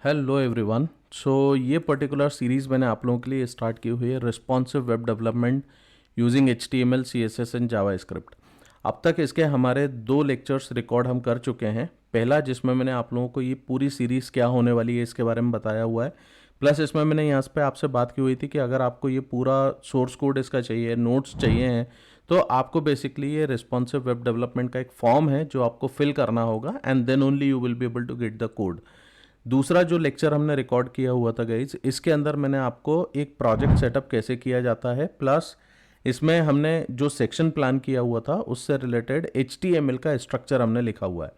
Hello everyone. सो ये particular series मैंने आप लोगों के लिए स्टार्ट की हुई है responsive web development using HTML CSS and JavaScript. अब तक इसके हमारे 2 लेक्चर्स रिकॉर्ड हम कर चुके हैं। पहला जिसमें मैंने आप लोगों को ये पूरी सीरीज़ क्या होने वाली है इसके बारे में बताया हुआ है, प्लस इसमें मैंने यहाँ पे आपसे बात की हुई थी कि अगर आपको ये पूरा सोर्स कोड इसका चाहिए, नोट्स चाहिए हैं, तो आपको बेसिकली ये रिस्पॉन्सिव वेब डेवलपमेंट का एक फॉर्म है जो आपको फिल करना होगा and then only you will be able to get the code. दूसरा जो लेक्चर हमने रिकॉर्ड किया हुआ था गाइज, इसके अंदर मैंने आपको एक प्रोजेक्ट सेटअप कैसे किया जाता है, प्लस इसमें हमने जो सेक्शन प्लान किया हुआ था उससे रिलेटेड HTML का स्ट्रक्चर हमने लिखा हुआ है।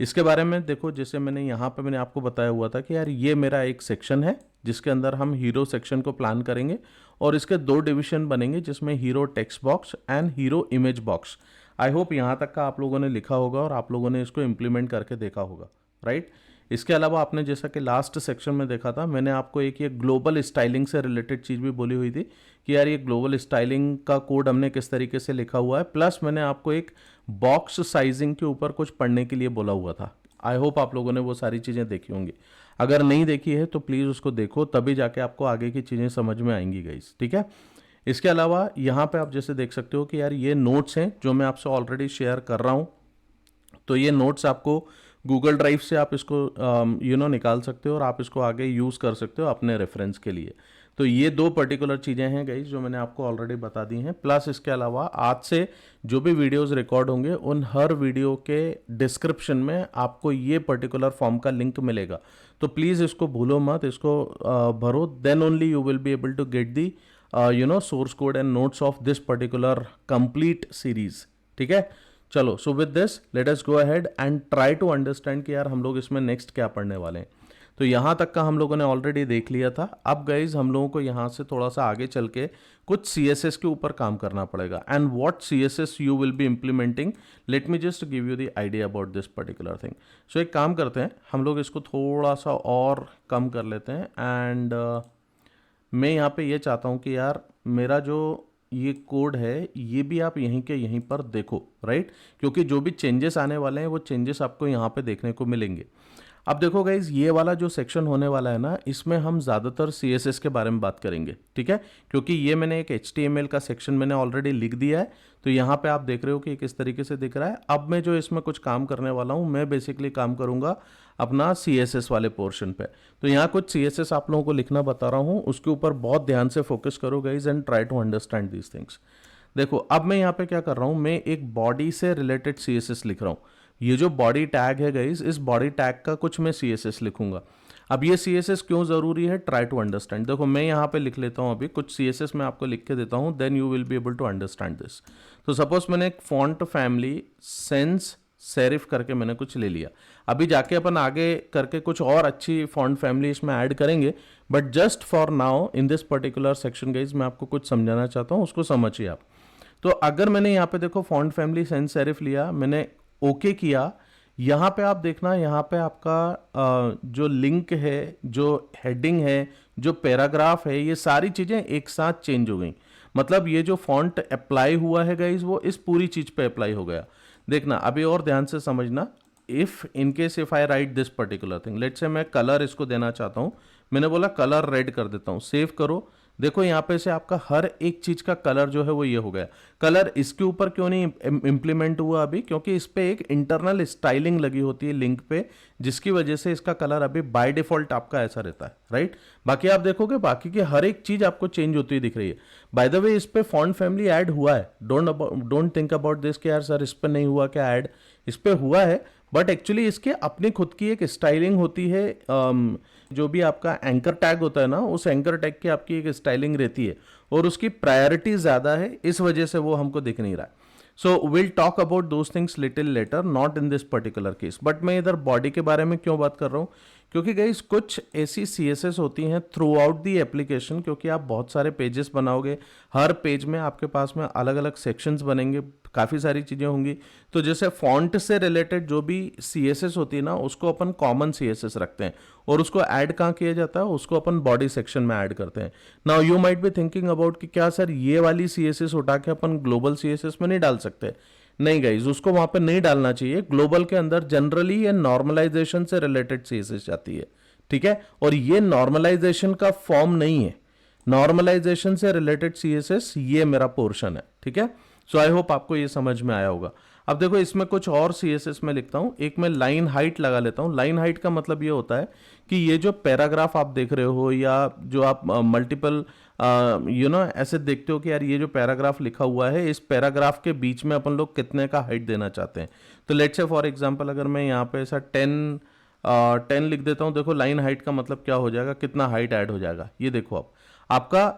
इसके बारे में देखो, जैसे मैंने यहाँ पे मैंने आपको बताया हुआ था कि यार ये मेरा एक सेक्शन है जिसके अंदर हम हीरो सेक्शन को प्लान करेंगे और इसके 2 डिवीजन बनेंगे जिसमें hero text box and hero image box. I hope यहाँ तक का आप लोगों ने लिखा होगा और आप लोगों ने इसको इम्प्लीमेंट करके देखा होगा, राइट। इसके अलावा आपने जैसा कि लास्ट सेक्शन में देखा था, मैंने आपको एक ये ग्लोबल स्टाइलिंग से रिलेटेड चीज़ भी बोली हुई थी कि यार ये ग्लोबल स्टाइलिंग का कोड हमने किस तरीके से लिखा हुआ है, प्लस मैंने आपको एक बॉक्स साइजिंग के ऊपर कुछ पढ़ने के लिए बोला हुआ था। आई होप आप लोगों ने वो सारी चीज़ें देखी होंगी। अगर नहीं देखी है तो प्लीज़ उसको देखो, तभी जाके आपको आगे की चीज़ें समझ में आएंगी गाइस, ठीक है। इसके अलावा यहाँ पे आप जैसे देख सकते हो कि यार ये नोट्स हैं जो मैं आपसे ऑलरेडी शेयर कर रहा हूँ। तो ये नोट्स आपको गूगल ड्राइव से आप इसको निकाल सकते हो और आप इसको आगे यूज़ कर सकते हो अपने रेफरेंस के लिए। तो ये 2 पर्टिकुलर चीज़ें हैं गाइज जो मैंने आपको ऑलरेडी बता दी हैं। प्लस इसके अलावा आज से जो भी वीडियोस रिकॉर्ड होंगे उन हर वीडियो के डिस्क्रिप्शन में आपको ये पर्टिकुलर फॉर्म का लिंक मिलेगा। तो प्लीज़ इसको भूलो मत, इसको भरो, then only you will be able to get the source code and notes of this particular complete series, ठीक है। चलो, so with this let us go ahead and try to understand कि यार हम लोग इसमें नेक्स्ट क्या पढ़ने वाले हैं। तो यहाँ तक का हम लोगों ने ऑलरेडी देख लिया था। अब गाइज हम लोगों को यहाँ से थोड़ा सा आगे चल के कुछ CSS के ऊपर काम करना पड़ेगा and what CSS you will be implementing. Let me just give you the idea about this particular thing. So एक काम करते हैं, हम लोग इसको थोड़ा सा और कम कर लेते हैं एंड मैं यहाँ पे ये चाहता हूँ कि यार मेरा जो ये कोड है ये भी आप यहीं के यहीं पर देखो, राइट, क्योंकि जो भी चेंजेस आने वाले हैं वो चेंजेस आपको यहाँ पे देखने को मिलेंगे। अब देखो गाइज, ये वाला जो सेक्शन होने वाला है ना, इसमें हम ज़्यादातर CSS के बारे में बात करेंगे, ठीक है, क्योंकि ये मैंने एक HTML का सेक्शन मैंने ऑलरेडी लिख दिया है। तो यहाँ पे आप देख रहे हो कि किस तरीके से दिख रहा है। अब मैं जो इसमें कुछ काम करने वाला हूँ, मैं बेसिकली काम करूँगा अपना CSS वाले पोर्शन पे। तो यहाँ कुछ CSS आप लोगों को लिखना बता रहा हूँ, उसके ऊपर बहुत ध्यान से फोकस करो guys and try to understand these things. देखो अब मैं यहाँ पे क्या कर रहा हूँ, मैं एक बॉडी से रिलेटेड CSS लिख रहा हूँ। ये जो बॉडी टैग है गाइज, इस बॉडी टैग का कुछ मैं CSS लिखूंगा। अब ये CSS क्यों ज़रूरी है, ट्राई टू अंडरस्टैंड। देखो मैं यहाँ पे लिख लेता हूँ, अभी कुछ CSS मैं आपको लिख के देता हूँ, then you will be able to understand this. तो सपोज मैंने एक फॉन्ट फैमिली सेंस सेरिफ करके मैंने कुछ ले लिया। अभी जाके अपन आगे करके कुछ और अच्छी फॉन्ट फैमिली इसमें ऐड करेंगे, but just for now in this particular section guys मैं आपको कुछ समझाना चाहता हूँ, उसको समझिए आप। तो अगर मैंने यहाँ पे देखो फॉन्ट फैमिली सेंस सेरिफ लिया, मैंने ओके किया, यहाँ पे आप देखना, यहाँ पे आपका जो लिंक है, जो हेडिंग है, जो पैराग्राफ है, ये सारी चीज़ें एक साथ चेंज हो गई। मतलब ये जो फॉन्ट अप्लाई हुआ है गाइज वो इस पूरी चीज़ पे अप्लाई हो गया। देखना अभी और ध्यान से समझना। If in case if I write this particular thing, let से मैं कलर इसको देना चाहता हूँ, मैंने बोला कलर रेड कर देता हूँ, सेव करो। देखो यहाँ पे से आपका हर एक चीज का कलर जो है वो ये हो गया। कलर इसके ऊपर क्यों नहीं इंप्लीमेंट हुआ अभी, क्योंकि इस पे एक इंटरनल स्टाइलिंग लगी होती है लिंक पे, जिसकी वजह से इसका कलर अभी बाय डिफॉल्ट आपका ऐसा रहता है, राइट। बाकी आप देखोगे बाकी की हर एक चीज आपको चेंज होती हुई दिख रही है। बाय द वे इस पे फॉन्ट फैमिली ऐड हुआ है, डोंट थिंक अबाउट दिस कि यार सर इस पे नहीं हुआ क्या ऐड, इस पे हुआ है, बट एक्चुअली इसके अपनी खुद की एक स्टाइलिंग होती है। जो भी आपका एंकर टैग होता है ना, उस एंकर टैग की आपकी एक स्टाइलिंग रहती है और उसकी प्रायोरिटी ज़्यादा है, इस वजह से वो हमको दिख नहीं रहा है। So will talk about those things little letter, not in this particular case. But मैं इधर बॉडी के बारे में क्यों बात कर रहा हूँ, क्योंकि गाइस कुछ ऐसी CSS होती हैं थ्रू आउट दी एप्लीकेशन, क्योंकि आप बहुत सारे पेजेस बनाओगे, हर पेज में आपके पास में अलग अलग सेक्शंस बनेंगे, काफ़ी सारी चीज़ें होंगी। तो जैसे फॉन्ट से रिलेटेड जो भी CSS होती है ना, उसको अपन कॉमन CSS रखते हैं और उसको ऐड कहाँ किया जाता है, उसको अपन बॉडी सेक्शन में ऐड करते हैं। Now you might be thinking about कि क्या सर ये वाली CSS उठा के अपन ग्लोबल CSS में नहीं डाल सकते। नहीं गाइज, उसको वहां पे नहीं डालना चाहिए। ग्लोबल के अंदर जनरली ये नॉर्मलाइजेशन से रिलेटेड CSS जाती है, ठीक है, और ये नॉर्मलाइजेशन का फॉर्म नहीं है, नॉर्मलाइजेशन से रिलेटेड सीएसएस ये मेरा पोर्शन है, ठीक है। सो आई होप आपको ये समझ में आया होगा। अब देखो इसमें कुछ और सीएसएस में लिखता हूं, एक मैं लाइन हाइट लगा लेता हूं। लाइन हाइट का मतलब ये होता है कि ये जो पैराग्राफ आप देख रहे हो या जो आप मल्टीपल ऐसे देखते हो कि यार ये जो पैराग्राफ लिखा हुआ है, इस पैराग्राफ के बीच में अपन लोग कितने का हाइट देना चाहते हैं। तो लेट्स से फॉर एग्जांपल अगर मैं यहाँ पे ऐसा 10 लिख देता हूँ, देखो लाइन हाइट का मतलब क्या हो जाएगा, कितना हाइट ऐड हो जाएगा। ये देखो अब आपका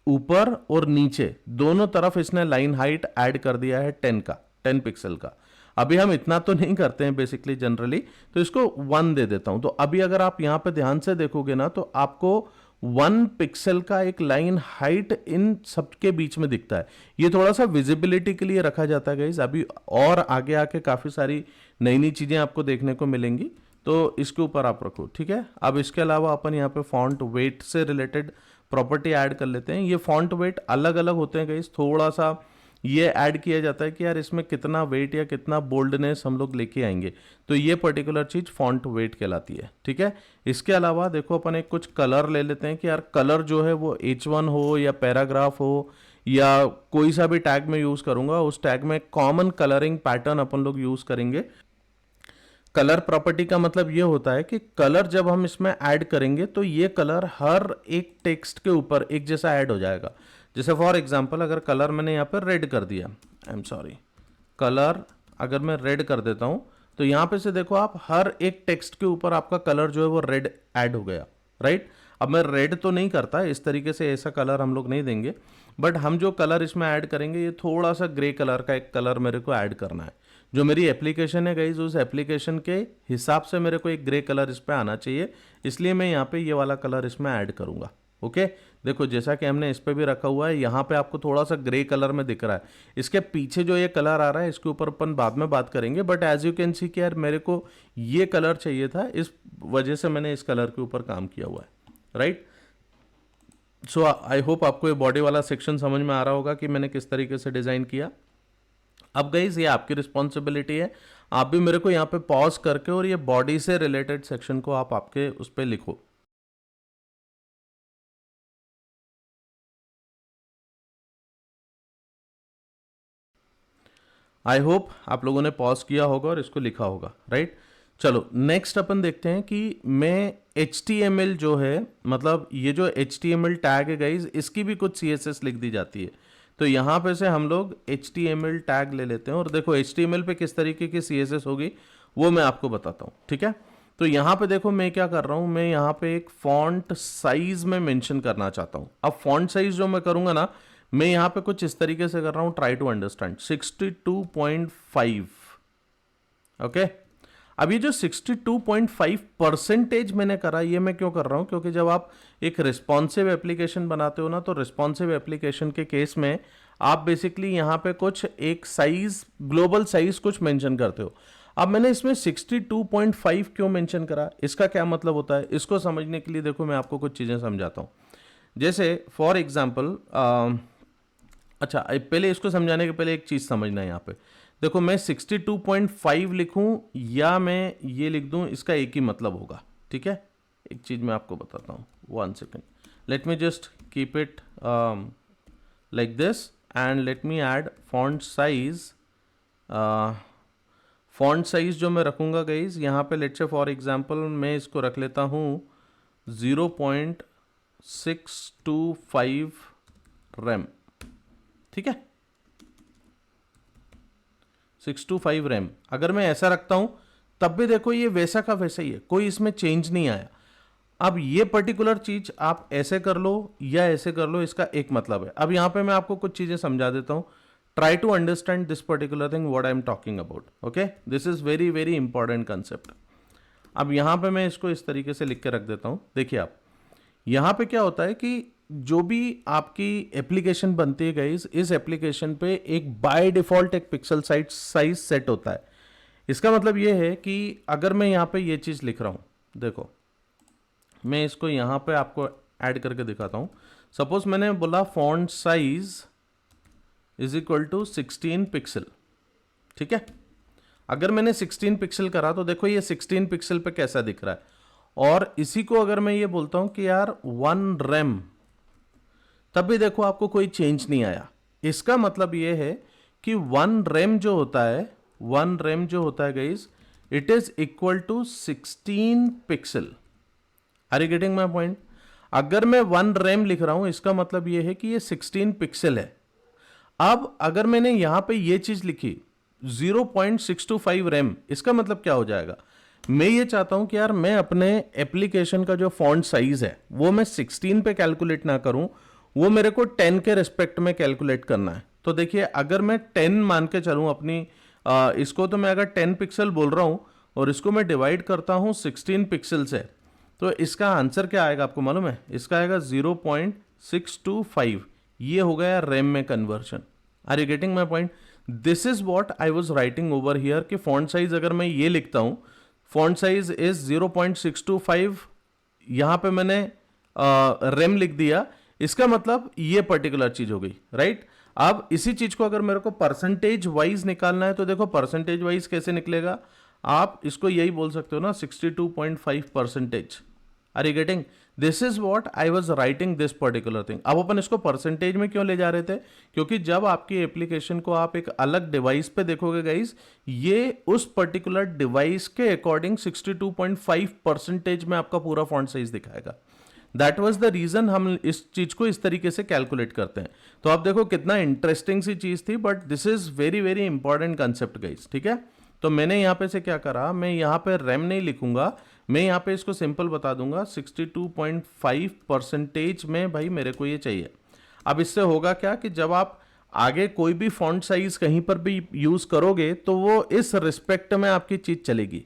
ऊपर और नीचे दोनों तरफ इसने लाइन हाइट ऐड कर दिया है 10 पिक्सल का। अभी हम इतना तो नहीं करते हैं बेसिकली जनरली, तो इसको 1 दे देता हूं। तो अभी अगर आप यहां पे ध्यान से देखोगे ना, तो आपको 1 पिक्सल का एक लाइन हाइट इन सबके बीच में दिखता है। ये थोड़ा सा विजिबिलिटी के लिए रखा जाता है गाइस। अभी और आगे आके काफी सारी नई नई चीजें आपको देखने को मिलेंगी, तो इसके ऊपर आप रखो, ठीक है। अब इसके अलावा अपन यहाँ पे फॉन्ट वेट से रिलेटेड प्रॉपर्टी ऐड कर लेते हैं। ये फॉन्ट वेट अलग अलग होते हैं गाइस, थोड़ा सा ये ऐड किया जाता है कि यार इसमें कितना वेट या कितना बोल्डनेस हम लोग लेके आएंगे, तो ये पर्टिकुलर चीज फॉन्ट वेट कहलाती है, ठीक है। इसके अलावा देखो अपन एक कुछ कलर ले लेते हैं कि यार कलर जो है वो H1 हो या पैराग्राफ हो या कोई सा भी टैग में यूज करूंगा, उस टैग में कॉमन कलरिंग पैटर्न अपन लोग यूज करेंगे। कलर प्रॉपर्टी का मतलब ये होता है कि कलर जब हम इसमें ऐड करेंगे तो ये कलर हर एक टेक्स्ट के ऊपर एक जैसा ऐड हो जाएगा। जैसे फॉर एग्जांपल अगर कलर मैंने यहाँ पर रेड कर दिया, आई एम सॉरी, कलर अगर मैं रेड कर देता हूँ, तो यहाँ पे से देखो आप हर एक टेक्स्ट के ऊपर आपका कलर जो है वो रेड ऐड हो गया, राइट। अब मैं रेड तो नहीं करता इस तरीके से, ऐसा कलर हम लोग नहीं देंगे, बट हम जो कलर इसमें ऐड करेंगे ये थोड़ा सा ग्रे कलर का एक कलर मेरे को ऐड करना है। जो मेरी एप्लीकेशन है गाइज, उस एप्लीकेशन के हिसाब से मेरे को एक ग्रे कलर इस पे आना चाहिए, इसलिए मैं यहाँ पे ये वाला कलर इसमें ऐड करूंगा। ओके, देखो जैसा कि हमने इस पे भी रखा हुआ है, यहाँ पे आपको थोड़ा सा ग्रे कलर में दिख रहा है। इसके पीछे जो ये कलर आ रहा है इसके ऊपर अपन बाद में बात करेंगे, but as you can see कि यार मेरे को ये कलर चाहिए था, इस वजह से मैंने इस कलर के ऊपर काम किया हुआ है, राइट। सो आई होप आपको ये बॉडी वाला सेक्शन समझ में आ रहा होगा कि मैंने किस तरीके से डिजाइन किया। अब गाइज ये आपकी रिस्पॉन्सिबिलिटी है, आप भी मेरे को यहाँ पे पॉज करके और ये बॉडी से रिलेटेड सेक्शन को आप आपके उस पर लिखो। आई होप आप लोगों ने पॉज किया होगा और इसको लिखा होगा, राइट। चलो नेक्स्ट अपन देखते हैं कि मैं HTML जो है, मतलब ये जो HTML टैग है गाइज, इसकी भी कुछ CSS लिख दी जाती है। तो यहाँ पे से हम लोग HTML टैग ले लेते हैं और देखो HTML पे किस तरीके की CSS होगी वो मैं आपको बताता हूँ, ठीक है। तो यहाँ पे देखो मैं क्या कर रहा हूँ, मैं यहाँ पे एक फॉन्ट साइज में मेंशन करना चाहता हूँ। अब फॉन्ट साइज जो मैं करूँगा ना, मैं यहाँ पे कुछ इस तरीके से कर रहा हूँ, ट्राई टू अंडरस्टैंड, 62.5, ओके। अब ये जो 62.5% मैंने करा, ये मैं क्यों कर रहा हूं, क्योंकि जब आप एक रिस्पॉन्सिव एप्लीकेशन बनाते हो ना, तो रिस्पॉन्सिव एप्लीकेशन के केस में आप बेसिकली यहाँ पे कुछ एक साइज, ग्लोबल साइज कुछ मेंशन करते हो। अब मैंने इसमें 62.5 क्यों मेंशन करा, इसका क्या मतलब होता है, इसको समझने के लिए देखो मैं आपको कुछ चीजें समझाता हूँ। जैसे फॉर एग्जाम्पल, अच्छा पहले इसको समझाने के पहले एक चीज समझना है यहाँ पे। देखो मैं 62.5 लिखूं या मैं ये लिख दूं, इसका एक ही मतलब होगा, ठीक है। एक चीज मैं आपको बताता हूं, 1 second, late me just keep it like this and let me add font size. Font size जो मैं रखूंगा गाइज यहाँ पे, लेट से फॉर एग्जांपल मैं इसको रख लेता हूँ 0.625 रैम, ठीक है, 625 रैम। अगर मैं ऐसा रखता हूं तब भी देखो ये वैसा का वैसा ही है, कोई इसमें चेंज नहीं आया। अब ये पर्टिकुलर चीज आप ऐसे कर लो या ऐसे कर लो, इसका एक मतलब है। अब यहां पे मैं आपको कुछ चीजें समझा देता हूं, try to understand this particular thing what I am talking about, okay. This is very very important concept. अब यहां पे मैं इसको इस तरीके से लिख के रख देता हूं। देखिए आप यहां पे क्या होता है कि जो भी आपकी एप्लीकेशन बनती है गाइस, इस एप्लीकेशन पे एक बाय डिफॉल्ट एक पिक्सल साइज सेट होता है। इसका मतलब ये है कि अगर मैं यहाँ पे ये चीज लिख रहा हूं, देखो मैं इसको यहाँ पे आपको ऐड करके दिखाता हूं। सपोज मैंने बोला font size is equal to 16 pixel, ठीक है। अगर मैंने 16 पिक्सल करा तो देखो ये 16 पिक्सल पे कैसा दिख रहा है, और इसी को अगर मैं ये बोलता हूं कि यार 1 रैम, तब भी देखो आपको कोई चेंज नहीं आया। इसका मतलब ये है कि 1 रैम जो होता है, 1 रैम जो होता है guys, it is equal to 16 pixel. Are you getting my point? अगर मैं 1 रैम लिख रहा हूं, इसका मतलब ये है कि ये 16 पिक्सल है। अब अगर मैंने यहां पे ये चीज लिखी 0.625 रैम, इसका मतलब क्या हो जाएगा? मैं ये चाहता हूं कि यार मैं अपने एप्लीकेशन का जो फॉन्ट साइज है वो मैं 16 पे कैलकुलेट ना करूं, वो मेरे को 10 के रिस्पेक्ट में कैलकुलेट करना है। तो देखिए, अगर मैं 10 मान के चलूं अपनी इसको, तो मैं अगर 10 पिक्सल बोल रहा हूं और इसको मैं डिवाइड करता हूं 16 पिक्सल से, तो इसका आंसर क्या आएगा आपको मालूम है? इसका आएगा 0.625। ये हो गया रैम में conversion. Are you getting my point? This is what I was writing over here कि फॉन्ट साइज अगर मैं ये लिखता हूं, फॉन्ट साइज इज 0.625, यहां पे मैंने रैम लिख दिया, इसका मतलब ये पर्टिकुलर चीज हो गई, राइट? अब इसी चीज को अगर मेरे को परसेंटेज वाइज निकालना है, तो देखो परसेंटेज वाइज कैसे निकलेगा, आप इसको यही बोल सकते हो ना, 62.5%। Are you getting? This is what I was writing this particular thing. अब अपन इसको परसेंटेज में क्यों ले जा रहे थे? क्योंकि जब आपकी एप्लीकेशन को आप एक अलग डिवाइस पे देखोगे गाइस, ये उस पर्टिकुलर डिवाइस के अकॉर्डिंग 62.5% में आपका पूरा फॉन्ट साइज दिखाएगा। दैट वॉज द रीजन हम इस चीज को इस तरीके से कैलकुलेट करते हैं। तो आप देखो कितना इंटरेस्टिंग सी चीज थी, but this is very very important concept guys, ठीक है? तो मैंने यहां पे से क्या करा, मैं यहां पे रैम नहीं लिखूंगा, मैं यहां पे इसको सिंपल बता दूंगा 62.5% में भाई मेरे को ये चाहिए। अब इससे होगा क्या कि जब आप आगे कोई भी फॉन्ट साइज कहीं पर भी यूज करोगे तो वो इस रिस्पेक्ट में आपकी चीज चलेगी।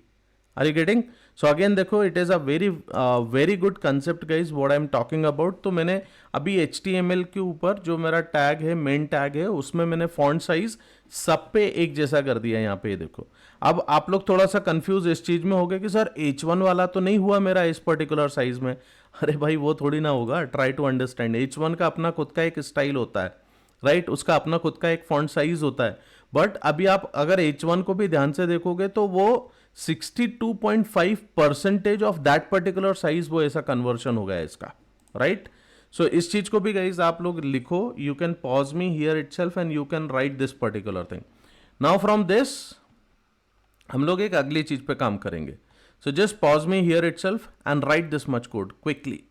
Are you getting? So again देखो, it is a very good concept guys what I am talking about. तो मैंने अभी HTML के ऊपर जो मेरा टैग है, मेन टैग है, उसमें मैंने फॉन्ट साइज सब पे एक जैसा कर दिया। यहाँ पे देखो, अब आप लोग थोड़ा सा कंफ्यूज इस चीज में हो गए कि सर H1 वाला तो नहीं हुआ मेरा इस पर्टिकुलर साइज में। अरे भाई वो थोड़ी ना होगा, ट्राई टू अंडरस्टैंड। H1 का अपना खुद का एक स्टाइल होता है, राइट? उसका अपना खुद का एक फॉन्ट साइज होता है। बट अभी आप अगर H1 को भी ध्यान से देखोगे तो वो 62.5% ऑफ दैट पर्टिकुलर साइज, वो ऐसा कन्वर्शन हो गया है इसका, राइट? सो इस चीज को भी गाइज आप लोग लिखो, you can pause me here itself and you can write this particular thing. Now from this हम लोग एक अगली चीज पे काम करेंगे। So just pause me here itself and right this much code quickly.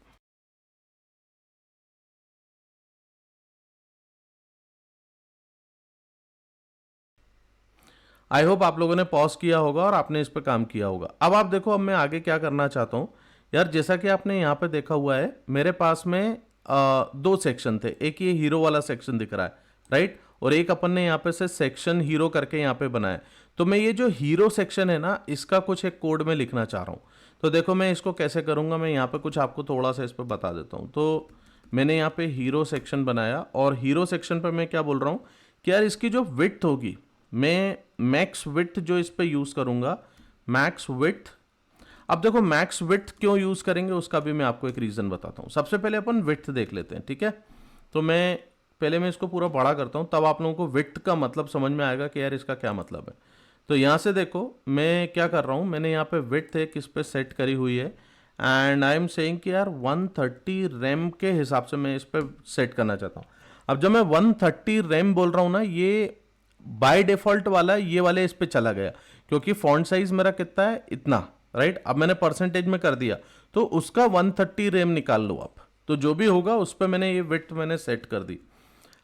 I hope आप लोगों ने पॉज किया होगा और आपने इस पर काम किया होगा। अब आप देखो, अब मैं आगे क्या करना चाहता हूं यार। जैसा कि आपने यहाँ पे देखा हुआ है, मेरे पास में दो सेक्शन थे। एक ये हीरो वाला सेक्शन दिख रहा है, राइट? और एक अपन ने यहाँ पे से सेक्शन हीरो करके यहाँ पे बनाया। तो मैं ये जो हीरो सेक्शन है ना, इसका कुछ एक कोड में लिखना चाह रहा हूँ। तो देखो मैं इसको कैसे करूँगा, मैं यहाँ पे कुछ आपको थोड़ा सा इस पर बता देता हूँ। तो मैंने यहाँ पे हीरो सेक्शन बनाया और हीरो सेक्शन पर मैं क्या बोल रहा हूँ कि यार इसकी जो विड्थ होगी, मैं मैक्स विड्थ जो इस पे यूज करूंगा, मैक्स विड्थ। अब देखो मैक्स विड्थ क्यों यूज करेंगे उसका भी मैं आपको एक रीजन बताता हूं। सबसे पहले अपन विड्थ देख लेते हैं, ठीक है? तो मैं इसको पूरा बड़ा करता हूं, तब आप लोगों को विड्थ का मतलब समझ में आएगा कि यार इसका क्या मतलब है। तो यहां से देखो मैं क्या कर रहा हूं, मैंने यहाँ पे विड्थ एक इस पे सेट करी हुई है एंड आई एम सेइंग कि यार 130 रैम के हिसाब से मैं इस पे सेट करना चाहता हूं। अब जब मैं 130 रैम बोल रहा हूं ना, ये बाय डिफॉल्ट वाला ये वाले इस पे चला गया, क्योंकि फॉन्ट साइज मेरा कितना है, इतना, राइट? अब मैंने परसेंटेज में कर दिया, तो उसका 130 रैम निकाल लो आप। तो जो भी होगा उस पर मैंने ये विड्थ मैंने सेट कर दी।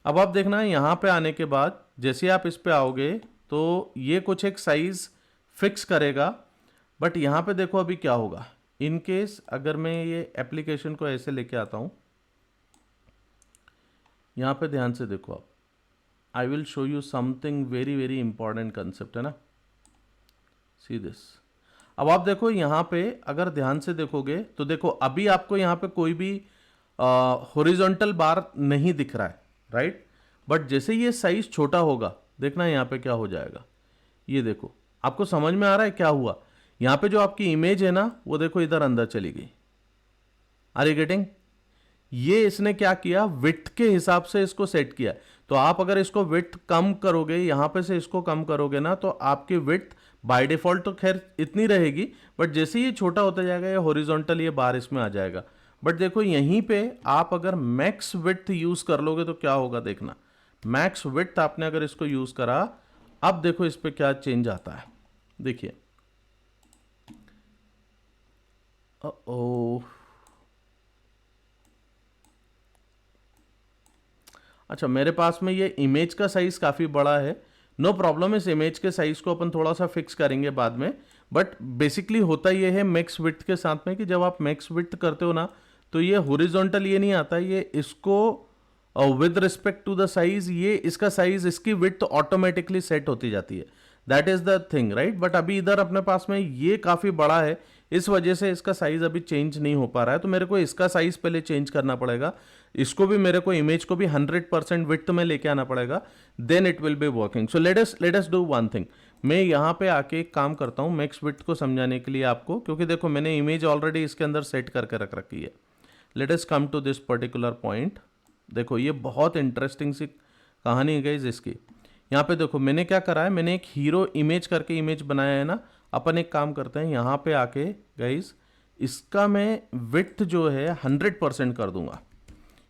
अब आप देखना यहाँ पे आने के बाद जैसे आप इस पे आओगे तो ये कुछ एक साइज फिक्स करेगा। बट यहाँ पे देखो अभी क्या होगा, इन केस अगर मैं ये एप्लीकेशन को ऐसे लेके आता हूँ, यहाँ पे ध्यान से देखो आप, I will show you something very very important concept, है ना? See this। अब आप देखो यहाँ पे अगर ध्यान से देखोगे तो देखो अभी आपको यहाँ पे कोई भी हॉरिजॉन्टल बार नहीं दिख रहा है, राइट? बट जैसे ये साइज छोटा होगा, देखना यहाँ पे क्या हो जाएगा। ये देखो, आपको समझ में आ रहा है क्या हुआ? यहाँ पे जो आपकी इमेज है ना, वो देखो इधर अंदर चली गई। Are you getting? ये इसने क्या किया, विड्थ के हिसाब से इसको सेट किया। तो आप अगर इसको विड्थ कम करोगे, यहां पे से इसको कम करोगे ना, तो आपकी विड्थ बाय डिफॉल्ट तो खैर इतनी रहेगी, बट जैसे ये छोटा होता जाएगा ये हॉरिजॉन्टल ये बार इसमें आ जाएगा। बट देखो यहीं पे आप अगर मैक्स विड्थ यूज कर लोगे तो क्या होगा देखना, मैक्स विड्थ आपने अगर इसको यूज करा, अब देखो इस पे क्या चेंज आता है, देखिए ओ अच्छा मेरे पास में ये इमेज का साइज काफ़ी बड़ा है, नो प्रॉब्लम, इस इमेज के साइज को अपन थोड़ा सा फिक्स करेंगे बाद में। बट बेसिकली होता ये है मैक्स विड्थ के साथ में कि जब आप मैक्स विड्थ करते हो ना तो ये हॉरिजॉन्टल ये नहीं आता, ये इसको with respect to the size ये इसका साइज इसकी विड्थ ऑटोमेटिकली सेट होती जाती है, that is the thing right. But अभी इधर अपने पास में ये काफ़ी बड़ा है, इस वजह से इसका साइज अभी चेंज नहीं हो पा रहा है, तो मेरे को इसका साइज पहले चेंज करना पड़ेगा, इसको भी मेरे को इमेज को भी 100% विड्थ में लेके आना पड़ेगा, then it will be working. So let us do one thing, मैं यहाँ पे आके एक काम करता हूँ मैक्स विड्थ को समझाने के लिए आपको, क्योंकि देखो मैंने इमेज ऑलरेडी इसके अंदर सेट करके रख रखी है। Let us come to this particular point, देखो ये बहुत इंटरेस्टिंग सी कहानी है गाइस इसकी। यहाँ पे देखो मैंने क्या करा है, मैंने एक हीरो इमेज करके इमेज बनाया है ना, अपन एक काम करते हैं यहाँ पे आके गाइस इसका मैं विड्थ जो है 100% कर दूंगा।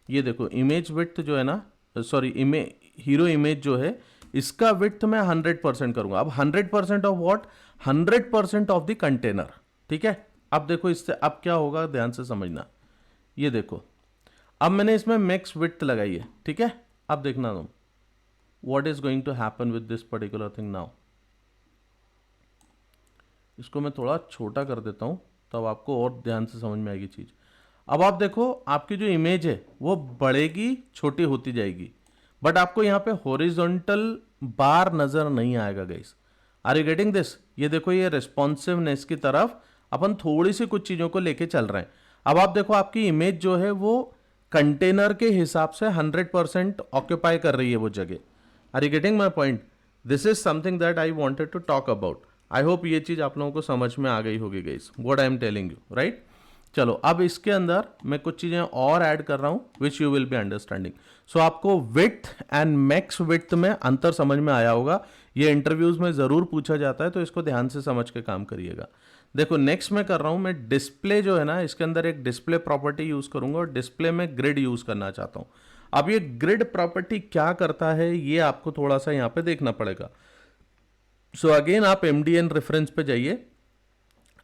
ये देखो इमेज विड्थ जो है ना, सॉरी हीरो इमेज जो है इसका विड्थ मैं 100% करूंगा। अब 100% of what, 100% of the container, ठीक है। अब देखो इससे अब क्या होगा ध्यान से समझना, ये देखो अब मैंने इसमें मैक्स विड्थ लगाई है, ठीक है। अब देखना तुम what is going to happen with this particular thing now. इसको मैं थोड़ा छोटा कर देता हूं तब आपको और ध्यान से समझ में आएगी चीज। अब आप देखो आपकी जो इमेज है वो बढ़ेगी छोटी होती जाएगी, बट आपको यहाँ पे हॉरिजॉन्टल बार नजर नहीं आएगा guys, are you getting this. ये देखो ये रिस्पॉन्सिवनेस की तरफ अपन थोड़ी सी कुछ चीजों को लेके चल रहे हैं। अब आप देखो आपकी इमेज जो है वो कंटेनर के हिसाब से 100% ऑक्यूपाई कर रही है वो जगह, are you getting my point. This is something that I wanted to talk about. I hope ये चीज आप लोगों को समझ में आ गई होगी guys, what I am telling you right. चलो अब इसके अंदर मैं कुछ चीजें और ऐड कर रहा हूं which you will be understanding. So आपको विड्थ एंड मैक्स विड्थ में अंतर समझ में आया होगा, ये इंटरव्यूज में जरूर पूछा जाता है, तो इसको ध्यान से समझ के काम करिएगा। देखो नेक्स्ट मैं कर रहा हूं, मैं डिस्प्ले जो है ना इसके अंदर एक डिस्प्ले प्रॉपर्टी यूज करूंगा और डिस्प्ले में ग्रिड यूज करना चाहता हूं। अब ये ग्रिड प्रॉपर्टी क्या करता है ये आपको थोड़ा सा यहां पे देखना पड़ेगा। सो अगेन आप MDN रेफरेंस पे जाइए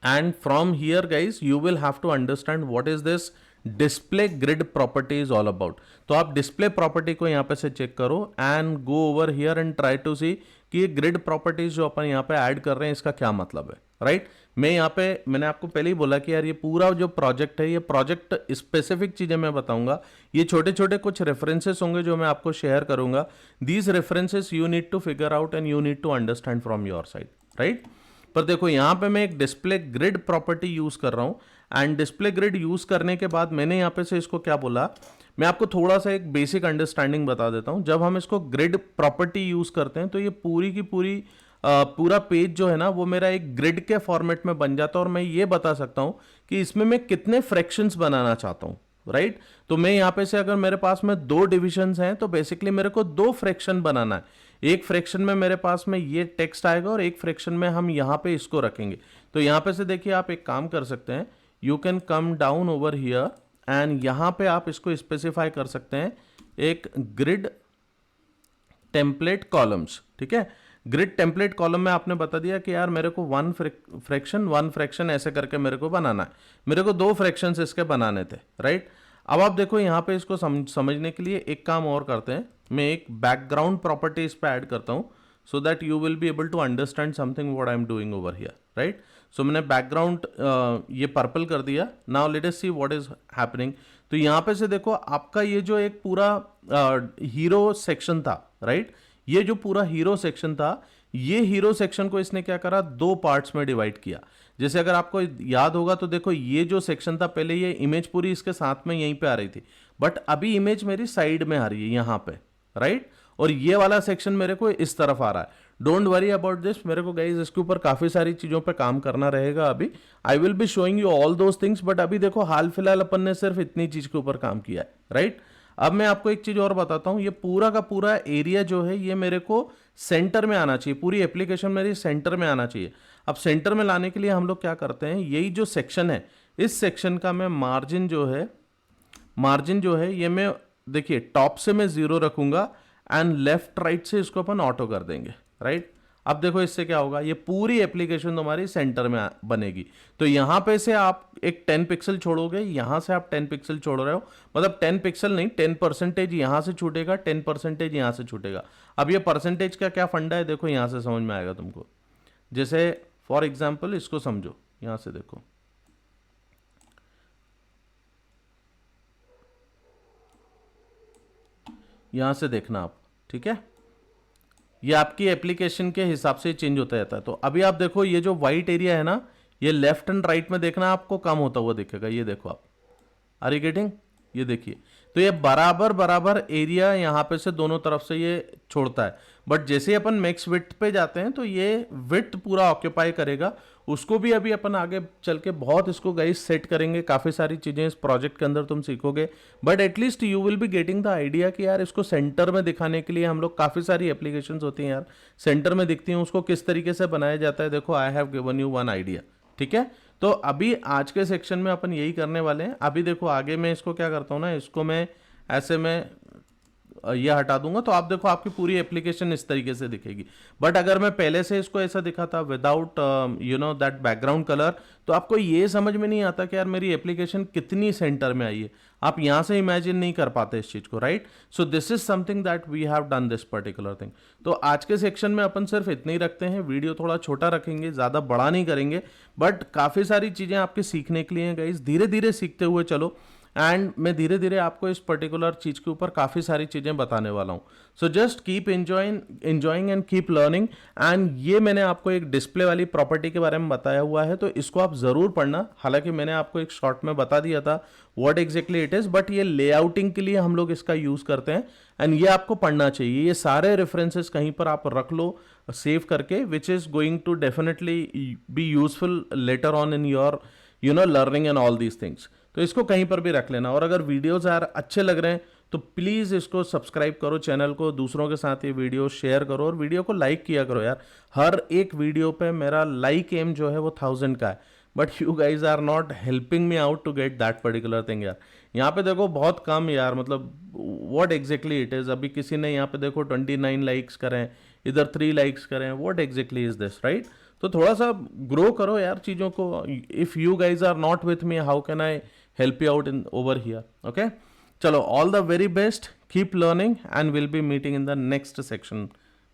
and from here guys you will have to understand what is this display grid property is all about। तो आप डिस्प्ले प्रॉपर्टी को यहाँ पे से चेक करो and go over here and try to see कि ये ग्रिड प्रॉपर्टीज जो अपन यहाँ पे ऐड कर रहे हैं इसका क्या मतलब है राइट। मैं यहाँ पे मैंने आपको पहले ही बोला कि यार ये पूरा जो प्रोजेक्ट है ये प्रोजेक्ट स्पेसिफिक चीजें मैं बताऊंगा, ये छोटे छोटे कुछ रेफरेंसेस होंगे जो मैं आपको शेयर करूंगा। These references you need to figure out and you need to understand from your side right. पर देखो यहाँ पे मैं एक डिस्प्ले ग्रिड प्रॉपर्टी यूज कर रहा हूँ एंड डिस्प्ले ग्रिड यूज करने के बाद मैंने यहाँ पे से इसको क्या बोला, मैं आपको थोड़ा सा एक बेसिक अंडरस्टैंडिंग बता देता हूँ। जब हम इसको ग्रिड प्रॉपर्टी यूज करते हैं तो ये पूरी की पूरी पूरा पेज जो है ना वो मेरा एक ग्रिड के फॉर्मेट में बन जाता है और मैं ये बता सकता हूँ कि इसमें मैं कितने फ्रैक्शंस बनाना चाहता हूँ राइट। तो मैं यहाँ पे से अगर मेरे पास में 2 डिविजन्स हैं तो बेसिकली मेरे को 2 फ्रैक्शन बनाना है। एक फ्रैक्शन में मेरे पास में ये टेक्स्ट आएगा और एक फ्रैक्शन में हम यहाँ पे इसको रखेंगे। तो यहाँ पे से देखिए आप एक काम कर सकते हैं, you can come down over here and यहाँ पे आप इसको स्पेसिफाई कर सकते हैं एक ग्रिड टेम्पलेट कॉलम्स, ठीक है। ग्रिड टेम्पलेट कॉलम में आपने बता दिया कि यार मेरे को 1 फ्रैक्शन ऐसे करके मेरे को बनाना है, मेरे को 2 फ्रैक्शंस इसके बनाने थे राइट। अब आप देखो यहाँ पे इसको समझने के लिए एक काम और करते हैं, मैं एक बैकग्राउंड प्रॉपर्टी इस पे ऐड करता हूँ so that you will be able to understand something what I am doing over here right. So मैंने बैकग्राउंड ये पर्पल कर दिया। Now let us see what is happening. तो यहाँ पे से देखो आपका ये जो एक पूरा हीरो सेक्शन था राइट, ये जो पूरा हीरो सेक्शन था, ये हीरो सेक्शन को इसने क्या करा 2 पार्ट्स में डिवाइड किया। जैसे अगर आपको याद होगा तो देखो ये जो सेक्शन था पहले ये इमेज पूरी इसके साथ में यहीं पे आ रही थी, बट अभी इमेज मेरी साइड में आ रही है यहाँ पे राइट, और ये वाला सेक्शन मेरे को इस तरफ आ रहा है। डोंट वरी अबाउट दिस, मेरे को गाइज इसके ऊपर काफी सारी चीजों पे काम करना रहेगा अभी। I will be showing you all those things, but अभी देखो हाल फिलहाल अपन ने सिर्फ इतनी चीज के ऊपर काम किया है राइट। अब मैं आपको एक चीज और बताता हूं, ये पूरा का पूरा एरिया जो है ये मेरे को सेंटर में आना चाहिए, पूरी एप्लीकेशन मेरी सेंटर में आना चाहिए। अब सेंटर में लाने के लिए हम लोग क्या करते हैं, यही जो सेक्शन है इस सेक्शन का मैं मार्जिन जो है ये मैं, देखिए टॉप से मैं 0 रखूंगा एंड लेफ्ट राइट से इसको अपन ऑटो कर देंगे, राइट। अब देखो इससे क्या होगा, ये पूरी एप्लीकेशन तुम्हारी सेंटर में बनेगी। तो यहां पे से आप एक 10 पिक्सल छोड़ोगे, यहां से आप 10 पिक्सल छोड़ रहे हो, मतलब 10 पिक्सल नहीं, 10% यहां से छूटेगा, 10% यहां से छूटेगा। अब ये परसेंटेज का क्या फंडा है, देखो यहां से समझ में आएगा तुमको। जैसे फॉर एग्जाम्पल इसको समझो, यहां से देखो, यहां से देखना आप, ठीक है। ये आपकी एप्लीकेशन के हिसाब से चेंज होता रहता है। तो अभी आप देखो ये जो व्हाइट एरिया है ना, ये लेफ्ट एंड राइट में देखना आपको कम होता हुआ दिखेगा, ये देखो आप, आर यू गेटिंग, ये देखिए। तो ये बराबर बराबर एरिया यहाँ पे से दोनों तरफ से ये छोड़ता है, बट जैसे ही अपन मैक्स विड्थ पे जाते हैं तो ये विड्थ पूरा ऑक्यूपाई करेगा। उसको भी अभी अपन आगे चल के बहुत इसको गाइस सेट करेंगे, काफ़ी सारी चीज़ें इस प्रोजेक्ट के अंदर तुम सीखोगे, but at least you will be getting the idea कि यार इसको सेंटर में दिखाने के लिए हम लोग, काफ़ी सारी एप्लीकेशंस होती हैं यार सेंटर में दिखती हैं, उसको किस तरीके से बनाया जाता है। देखो I have given you one idea, ठीक है। तो अभी आज के सेक्शन में अपन यही करने वाले हैं। अभी देखो आगे मैं इसको क्या करता हूँ ना, इसको मैं ऐसे में ये हटा दूंगा, तो आप देखो आपकी पूरी एप्लीकेशन इस तरीके से दिखेगी। बट अगर मैं पहले से इसको ऐसा दिखाता without you know that background colour, तो आपको ये समझ में नहीं आता कि यार मेरी एप्लीकेशन कितनी सेंटर में आई है। आप यहां से इमेजिन नहीं कर पाते इस चीज को, right. So this is something that we have done this particular thing. तो आज के सेक्शन में अपन सिर्फ इतने ही रखते हैं, वीडियो थोड़ा छोटा रखेंगे, ज्यादा बड़ा नहीं करेंगे, बट काफी सारी चीजें आपके सीखने के लिए गाइस, धीरे धीरे सीखते हुए चलो। एंड मैं धीरे धीरे आपको इस पर्टिकुलर चीज के ऊपर काफी सारी चीजें बताने वाला हूं। So just keep enjoying and keep learning. And ये मैंने आपको एक डिस्प्ले वाली प्रॉपर्टी के बारे में बताया हुआ है, तो इसको आप जरूर पढ़ना। हालांकि मैंने आपको एक शॉर्ट में बता दिया था what exactly it is, but ये लेआउटिंग के लिए हम लोग इसका यूज करते हैं एंड ये आपको पढ़ना चाहिए। ये सारे रेफरेंसेस कहीं पर आप रख लो सेव करके, which is going to definitely be useful later on in your learning and all these things. तो इसको कहीं पर भी रख लेना। और अगर वीडियोस यार अच्छे लग रहे हैं तो प्लीज़ इसको सब्सक्राइब करो चैनल को, दूसरों के साथ ये वीडियो शेयर करो और वीडियो को लाइक किया करो यार। हर एक वीडियो पे मेरा लाइक एम जो है वो 1000 का है, but you guys are not helping me out to get that particular thing यार। यहाँ पे देखो बहुत कम यार, मतलब व्हाट एग्जैक्टली इट इज़। अभी किसी ने यहाँ पे देखो 29 लाइक्स करें, इधर 3 लाइक्स करें, what exactly is this, right. तो थोड़ा सा ग्रो करो यार चीज़ों को। If you guys are not with me, how can I help you out in over here? Okay, chalo, all the very best, keep learning, and we'll be meeting in the next section.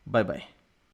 Bye bye.